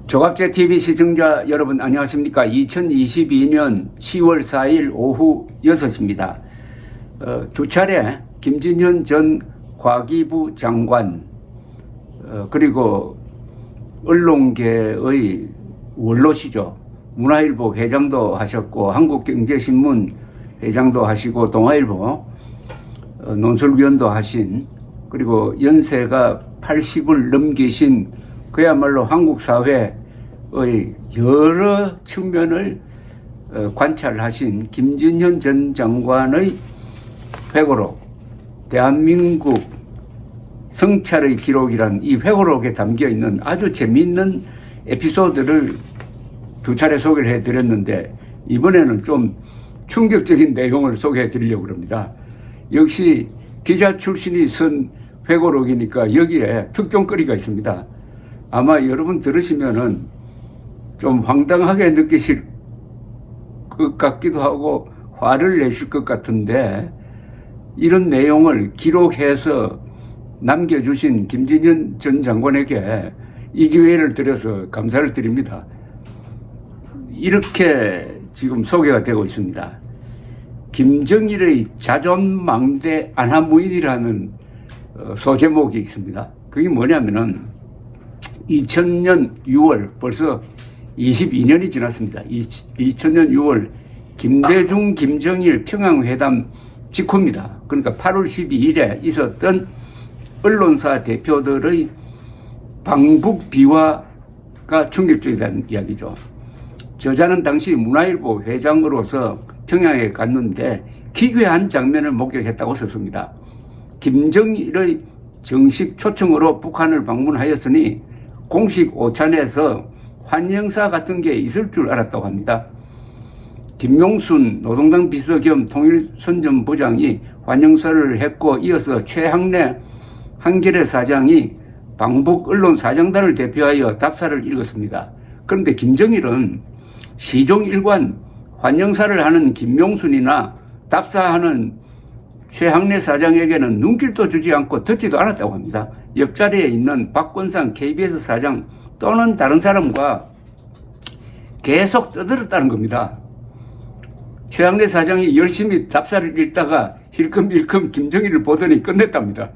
조갑제 TV 시청자 여러분 안녕하십니까? 2022년 10월 4일 오후 6시입니다. 두 차례 김진현 전 과기부 장관 그리고 언론계의 원로시죠. 문화일보 회장도 하셨고 한국경제신문 회장도 하시고 동아일보 논설위원도 하신, 그리고 연세가 80을 넘기신 그야말로 한국 사회의 여러 측면을 관찰하신 김진현 전 장관의 회고록, 대한민국 성찰의 기록이란 이 회고록에 담겨 있는 아주 재미있는 에피소드를 두 차례 소개를 해드렸는데, 이번에는 좀 충격적인 내용을 소개해 드리려고 합니다. 역시 기자 출신이 쓴 회고록이니까 여기에 특종거리가 있습니다. 아마 여러분 들으시면은 좀 황당하게 느끼실 것 같기도 하고 화를 내실 것 같은데, 이런 내용을 기록해서 남겨주신 김진현 전 장관에게 이 기회를 드려서 감사를 드립니다. 이렇게 지금 소개가 되고 있습니다. 김정일의 자존망대 안하무인이라는 소제목이 있습니다. 그게 뭐냐면은 2000년 6월, 벌써 22년이 지났습니다. 2000년 6월 김대중 김정일 평양회담 직후입니다. 그러니까 8월 12일에 있었던 언론사 대표들의 방북 비화가 충격적이라는 이야기죠. 저자는 당시 문화일보 회장으로서 평양에 갔는데 기괴한 장면을 목격했다고 썼습니다. 김정일의 정식 초청으로 북한을 방문하였으니 공식 오찬에서 환영사 같은 게 있을 줄 알았다고 합니다. 김용순 노동당 비서 겸 통일선전부장이 환영사를 했고, 이어서 최학래 한겨레 사장이 방북 언론 사장단을 대표하여 답사를 읽었습니다. 그런데 김정일은 시종 일관 환영사를 하는 김용순이나 답사하는 최학래 사장에게는 눈길도 주지 않고 듣지도 않았다고 합니다. 옆자리에 있는 박권상 KBS 사장 또는 다른 사람과 계속 떠들었다는 겁니다. 최학래 사장이 열심히 답사를 읽다가 힐끔힐끔 김정일을 보더니 끝냈답니다.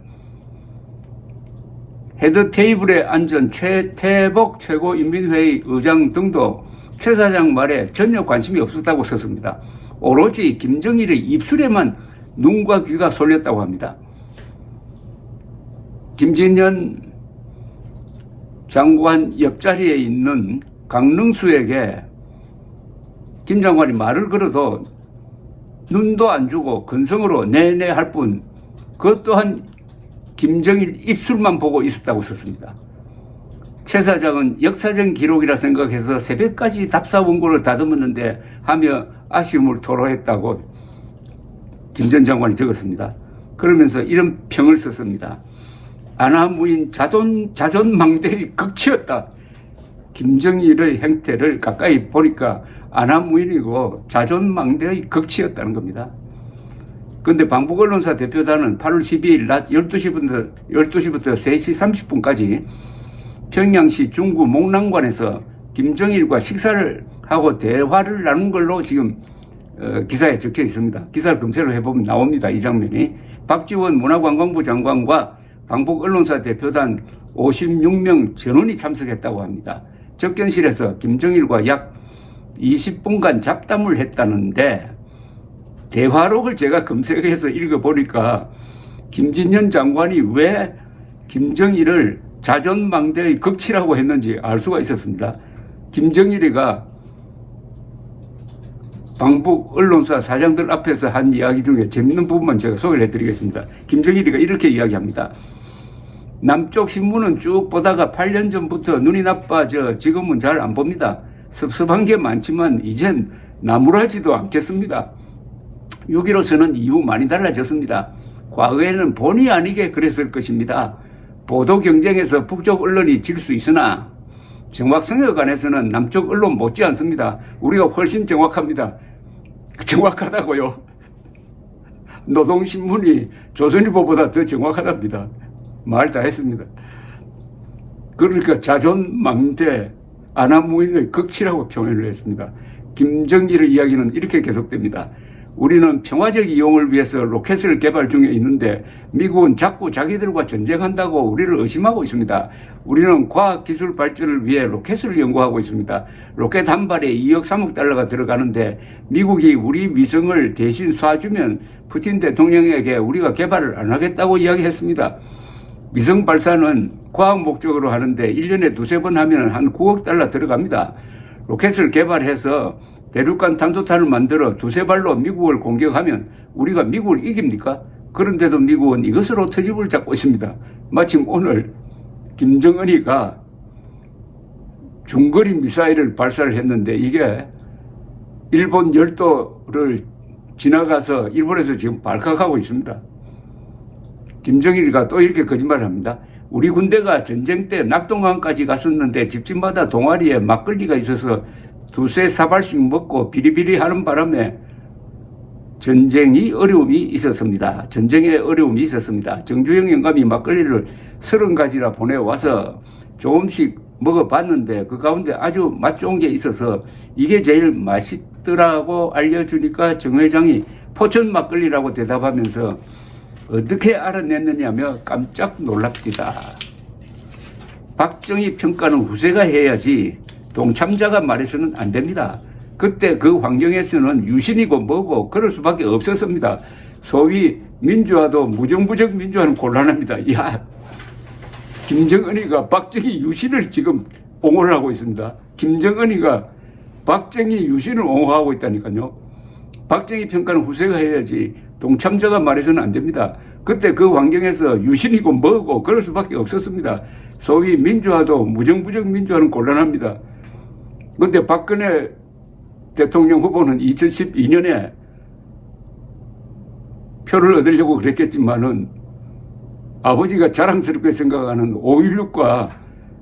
헤드 테이블에 앉은 최태복 최고인민회의 의장 등도 최 사장 말에 전혀 관심이 없었다고 썼습니다. 오로지 김정일의 입술에만 눈과 귀가 쏠렸다고 합니다. 김진현 장관 옆자리에 있는 강릉수에게 김 장관이 말을 걸어도 눈도 안 주고 근성으로 네네 할 뿐, 그것 또한 김정일 입술만 보고 있었다고 썼습니다. 최 사장은 역사적 기록이라 생각해서 새벽까지 답사 원고를 다듬었는데 하며 아쉬움을 토로했다고 김 전 장관이 적었습니다. 그러면서 이런 평을 썼습니다. 안하무인 자존망대의 극치였다. 김정일의 행태를 가까이 보니까 안하무인이고 자존망대의 극치였다는 겁니다. 그런데 방북언론사 대표단은 8월 12일 낮 12시부터 3시 30분까지 평양시 중구 목랑관에서 김정일과 식사를 하고 대화를 나눈 걸로 지금 기사에 적혀 있습니다. 기사를 검색을 해보면 나옵니다. 이 장면이. 박지원 문화관광부 장관과 방북언론사 대표단 56명 전원이 참석했다고 합니다. 접견실에서 김정일과 약 20분간 잡담을 했다는데, 대화록을 제가 검색해서 읽어보니까 김진현 장관이 왜 김정일을 자존망대의 극치라고 했는지 알 수가 있었습니다. 김정일이가 방북 언론사 사장들 앞에서 한 이야기 중에 재밌는 부분만 제가 소개를 해드리겠습니다. 김정일이가 이렇게 이야기합니다. 남쪽 신문은 쭉 보다가 8년 전부터 눈이 나빠져 지금은 잘 안 봅니다. 섭섭한 게 많지만 이젠 나무라지도 않겠습니다. 6.15선언 이후 많이 달라졌습니다. 과거에는 본의 아니게 그랬을 것입니다. 보도 경쟁에서 북쪽 언론이 질 수 있으나 정확성에 관해서는 남쪽 언론 못지 않습니다. 우리가 훨씬 정확합니다. 정확하다고요. 노동신문이 조선일보보다 더 정확하답니다. 말 다 했습니다. 그러니까 자존망대 아나무인의 극치라고 표현을 했습니다. 김정일의 이야기는 이렇게 계속됩니다. 우리는 평화적 이용을 위해서 로켓을 개발 중에 있는데 미국은 자꾸 자기들과 전쟁한다고 우리를 의심하고 있습니다. 우리는 과학기술 발전을 위해 로켓을 연구하고 있습니다. 로켓 한 발에 2억 3억 달러가 들어가는데 미국이 우리 위성을 대신 쏴주면 푸틴 대통령에게 우리가 개발을 안 하겠다고 이야기했습니다. 위성 발사는 과학 목적으로 하는데 1년에 두세 번 하면 한 9억 달러 들어갑니다. 로켓을 개발해서 대륙간 탄도탄을 만들어 두세 발로 미국을 공격하면 우리가 미국을 이깁니까? 그런데도 미국은 이것으로 트집을 잡고 있습니다. 마침 오늘 김정은이가 중거리 미사일을 발사를 했는데 이게 일본 열도를 지나가서 일본에서 지금 발각하고 있습니다. 김정일이가 또 이렇게 거짓말을 합니다. 우리 군대가 전쟁 때 낙동강까지 갔었는데 집집마다 동아리에 막걸리가 있어서 두세 사발씩 먹고 비리비리 하는 바람에 전쟁에 어려움이 있었습니다. 정주영 영감이 막걸리를 30가지나 보내와서 조금씩 먹어봤는데 그 가운데 아주 맛 좋은 게 있어서 이게 제일 맛있더라고 알려주니까 정 회장이 포천 막걸리라고 대답하면서 어떻게 알아냈느냐며 깜짝 놀랍니다. 박정희 평가는 후세가 해야지 동참자가 말해서는 안 됩니다. 그때 그 환경에서는 유신이고 뭐고 그럴 수밖에 없었습니다. 소위 민주화도 무정부적 민주화는 곤란합니다. 야, 김정은이가 박정희 유신을 지금 옹호를 하고 있습니다. 김정은이가 박정희 유신을 옹호하고 있다니까요. 박정희 평가는 후세가 해야지 동참자가 말해서는 안 됩니다. 그때 그 환경에서 유신이고 뭐고 그럴 수밖에 없었습니다. 소위 민주화도 무정부적 민주화는 곤란합니다. 그런데 박근혜 대통령 후보는 2012년에 표를 얻으려고 그랬겠지만은 아버지가 자랑스럽게 생각하는 5.16과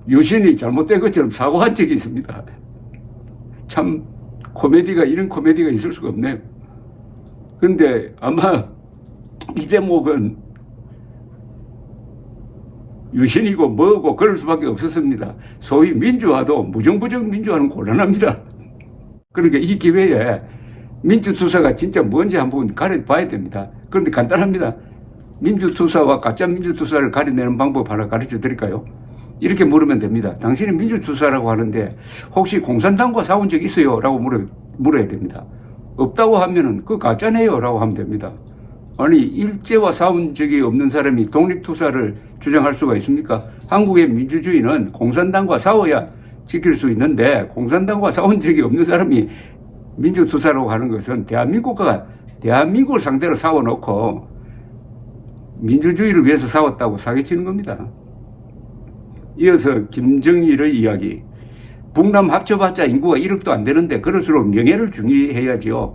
유신이 잘못된 것처럼 사고한 적이 있습니다. 참 이런 코미디가 있을 수가 없네요. 그런데 아마 이 대목은 유신이고 뭐고 그럴 수밖에 없었습니다. 소위 민주화도 무정부적 민주화는 곤란합니다. 그러니까 이 기회에 민주투사가 진짜 뭔지 한번 가려봐야 됩니다. 그런데 간단합니다. 민주투사와 가짜 민주투사를 가려내는 방법 하나 가르쳐 드릴까요? 이렇게 물으면 됩니다. 당신이 민주투사라고 하는데 혹시 공산당과 싸운 적 있어요? 라고 물어야 됩니다. 없다고 하면은 그 가짜네요 라고 하면 됩니다. 아니 일제와 싸운 적이 없는 사람이 독립투사를 주장할 수가 있습니까? 한국의 민주주의는 공산당과 싸워야 지킬 수 있는데 공산당과 싸운 적이 없는 사람이 민주투사라고 하는 것은 대한민국을 상대로 싸워놓고 민주주의를 위해서 싸웠다고 사기치는 겁니다. 이어서 김정일의 이야기. 북남 합쳐봤자 인구가 1억도 안 되는데 그럴수록 명예를 중요해야지요.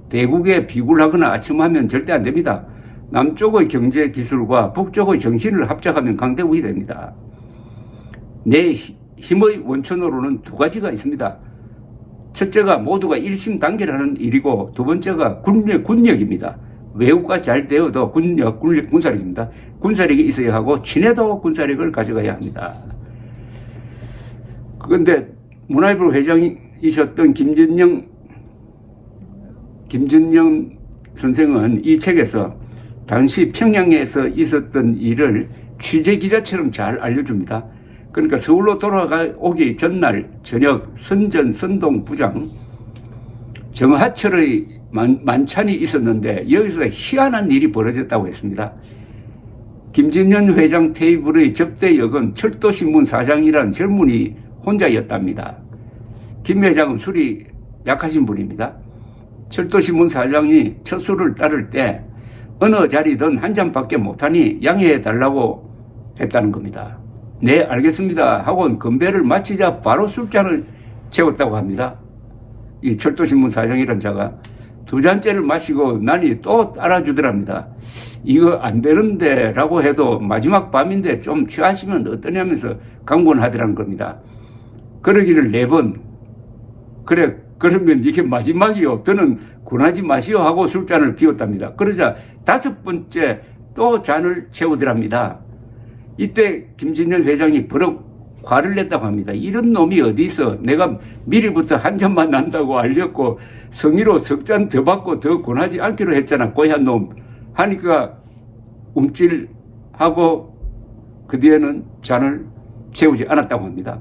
대국에 비굴하거나 아첨하면 절대 안 됩니다. 남쪽의 경제 기술과 북쪽의 정신을 합작하면 강대국이 됩니다. 내 힘의 원천으로는 두 가지가 있습니다. 첫째가 모두가 일심단결하는 일이고 두 번째가 군력입니다. 외국과 잘 되어도 군사력입니다. 군사력이 있어야 하고 친해도 군사력을 가져가야 합니다. 그런데 문화일보 회장이셨던 김전영 선생은 이 책에서 당시 평양에서 있었던 일을 취재기자처럼 잘 알려줍니다. 그러니까 서울로 돌아오기 전날 저녁 선동 부장 정하철의 만찬이 있었는데 여기서 희한한 일이 벌어졌다고 했습니다. 김진년 회장 테이블의 접대역은 철도신문 사장이란 젊은이 혼자였답니다. 김 회장은 술이 약하신 분입니다. 철도신문 사장이 첫 술을 따를 때 어느 자리든 한 잔밖에 못하니 양해해 달라고 했다는 겁니다. 네, 알겠습니다 하고 건배를 마치자 바로 술잔을 채웠다고 합니다. 이 철도신문 사장이란 자가 두 잔째를 마시고 나니 또 따라주더랍니다. 이거 안 되는데 라고 해도 마지막 밤인데 좀 취하시면 어떠냐면서 강권하더라는 겁니다. 그러기를 4번. 그래, 그러면 이게 마지막이요. 더는 권하지 마시오 하고 술잔을 비웠답니다. 그러자 5번째 또 잔을 채우더랍니다. 이때 김진년 회장이 버럭 화를 냈다고 합니다. 이런 놈이 어디 있어? 내가 미리부터 한 잔만 난다고 알렸고 성의로 석 잔 더 받고 더 권하지 않기로 했잖아. 고얀 놈. 하니까 움찔하고 그 뒤에는 잔을 채우지 않았다고 합니다.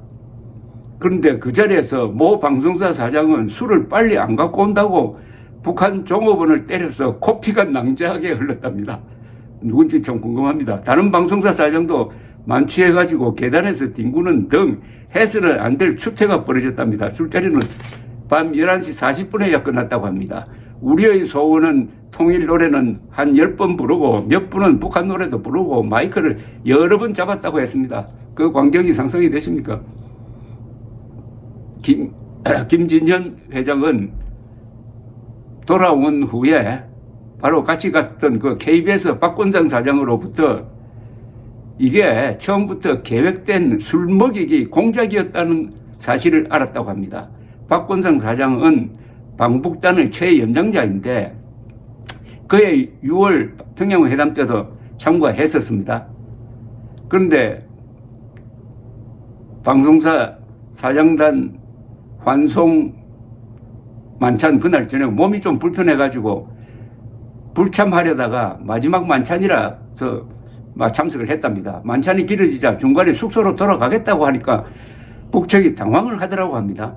그런데 그 자리에서 모 방송사 사장은 술을 빨리 안 갖고 온다고 북한 종업원을 때려서 코피가 낭자하게 흘렀답니다. 누군지 좀 궁금합니다. 다른 방송사 사장도 만취해가지고 계단에서 뒹구는 등 해서는 안 될 추태가 벌어졌답니다. 술자리는 밤 11시 40분에야 끝났다고 합니다. 우리의 소원은 통일 노래는 한 10번 부르고 몇 분은 북한 노래도 부르고 마이크를 여러 번 잡았다고 했습니다. 그 광경이 상상이 되십니까? 김진현 회장은 돌아온 후에 바로 같이 갔던 그 KBS 박권장 사장으로부터 이게 처음부터 계획된 술 먹이기 공작이었다는 사실을 알았다고 합니다. 박권장 사장은 방북단의 최연장자인데 그해 6월 평양회담 때도 참가했었습니다. 그런데 방송사 사장단 환송 만찬 그날 저녁 몸이 좀 불편해가지고 불참하려다가 마지막 만찬이라서 참석을 했답니다. 만찬이 길어지자 중간에 숙소로 돌아가겠다고 하니까 북측이 당황을 하더라고 합니다.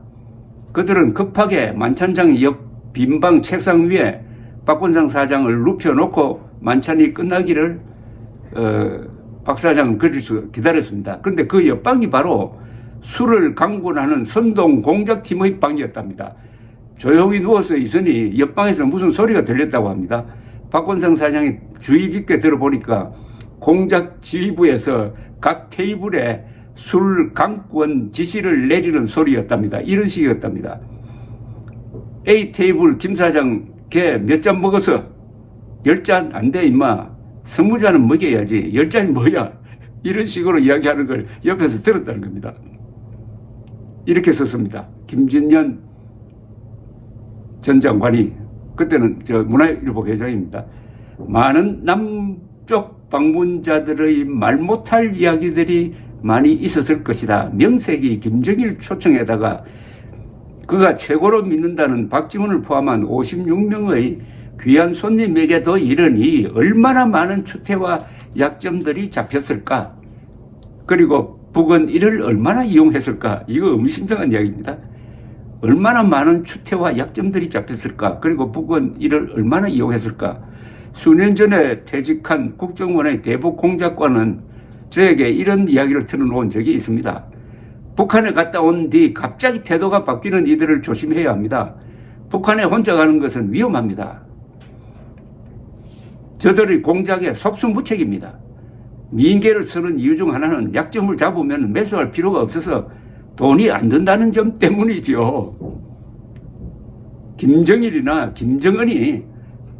그들은 급하게 만찬장 옆 빈방 책상 위에 박권상 사장을 눕혀놓고 만찬이 끝나기를 박 사장은 기다렸습니다. 그런데 그 옆방이 바로 술을 강군하는 선동 공작팀의 방이었답니다. 조용히 누워서 있으니 옆방에서 무슨 소리가 들렸다고 합니다. 박권상 사장이 주의 깊게 들어보니까 공작 지휘부에서 각 테이블에 술 강권 지시를 내리는 소리였답니다. 이런 식이었답니다. A 테이블 김 사장 걔 몇 잔 먹었어? 10잔 안 돼 임마. 20잔은 먹여야지. 10잔이 뭐야? 이런 식으로 이야기하는 걸 옆에서 들었다는 겁니다. 이렇게 썼습니다. 김진현 전 장관이 그때는 문화일보 회장입니다. 많은 남쪽 방문자들의 말 못할 이야기들이 많이 있었을 것이다. 명색이 김정일 초청에다가 그가 최고로 믿는다는 박지원을 포함한 56명의 귀한 손님에게도 이르니 얼마나 많은 추태와 약점들이 잡혔을까. 그리고 북은 이를 얼마나 이용했을까. 이거 의미심장한 이야기입니다. 얼마나 많은 추태와 약점들이 잡혔을까. 그리고 북은 이를 얼마나 이용했을까. 수년 전에 퇴직한 국정원의 대북 공작관은 저에게 이런 이야기를 틀어놓은 적이 있습니다. 북한에 갔다 온 뒤 갑자기 태도가 바뀌는 이들을 조심해야 합니다. 북한에 혼자 가는 것은 위험합니다. 저들의 공작에 속수무책입니다. 미인계를 쓰는 이유 중 하나는 약점을 잡으면 매수할 필요가 없어서 돈이 안 든다는 점 때문이죠. 김정일이나 김정은이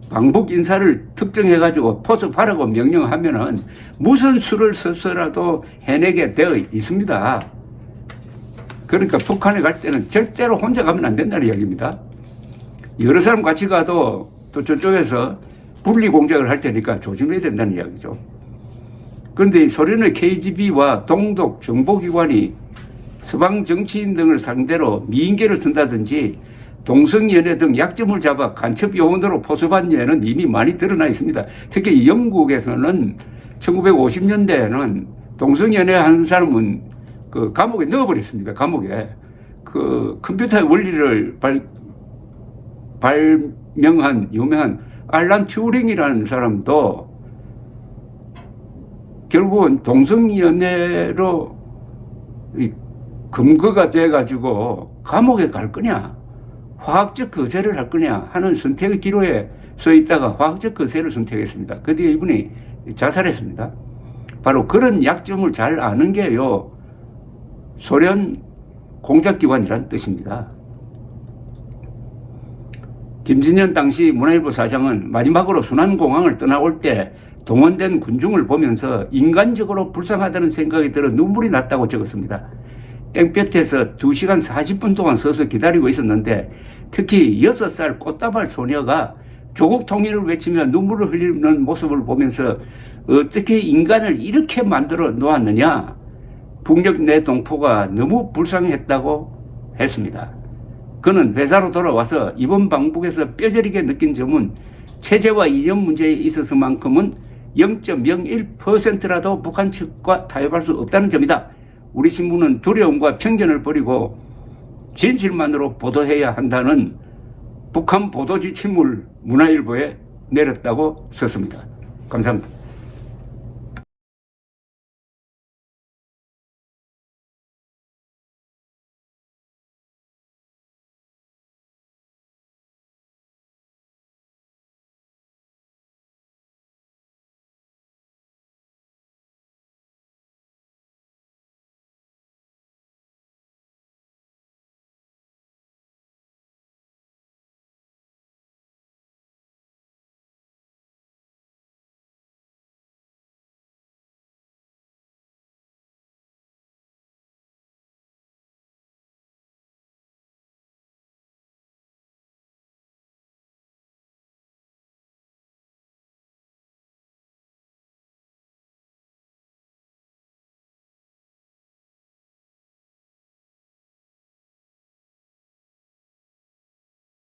방북 인사를 특정해가지고 포섭하라고 명령하면은 무슨 수를 써서라도 해내게 되어 있습니다. 그러니까 북한에 갈 때는 절대로 혼자 가면 안 된다는 이야기입니다. 여러 사람 같이 가도 또 저쪽에서 분리 공작을 할 테니까 조심해야 된다는 이야기죠. 그런데 소련의 KGB와 동독 정보기관이 서방 정치인 등을 상대로 미인계를 쓴다든지 동성연애 등 약점을 잡아 간첩 요원으로 포섭한 예는 이미 많이 드러나 있습니다. 특히 영국에서는 1950년대에는 동성연애 한 사람은 그 감옥에 넣어버렸습니다. 감옥에. 그 컴퓨터의 원리를 발명한 유명한 알란 튜링이라는 사람도 결국은 동성연애로 금거가 돼가지고 감옥에 갈 거냐, 화학적 거세를 할 거냐 하는 선택의 기로에 서 있다가 화학적 거세를 선택했습니다. 그 뒤에 이분이 자살했습니다. 바로 그런 약점을 잘 아는 게요, 소련 공작기관이라는 뜻입니다. 김진현 당시 문화일보 사장은 마지막으로 순환공항을 떠나올 때 동원된 군중을 보면서 인간적으로 불쌍하다는 생각이 들어 눈물이 났다고 적었습니다. 땡볕에서 2시간 40분 동안 서서 기다리고 있었는데 특히 6살 꽃다발 소녀가 조국 통일을 외치며 눈물을 흘리는 모습을 보면서 어떻게 인간을 이렇게 만들어 놓았느냐, 북녘 내 동포가 너무 불쌍했다고 했습니다. 그는 회사로 돌아와서 이번 방북에서 뼈저리게 느낀 점은 체제와 이념 문제에 있어서만큼은 0.01%라도 북한 측과 타협할 수 없다는 점이다. 우리 신문은 두려움과 편견을 버리고 진실만으로 보도해야 한다는 북한 보도 지침을 문화일보에 내렸다고 썼습니다. 감사합니다.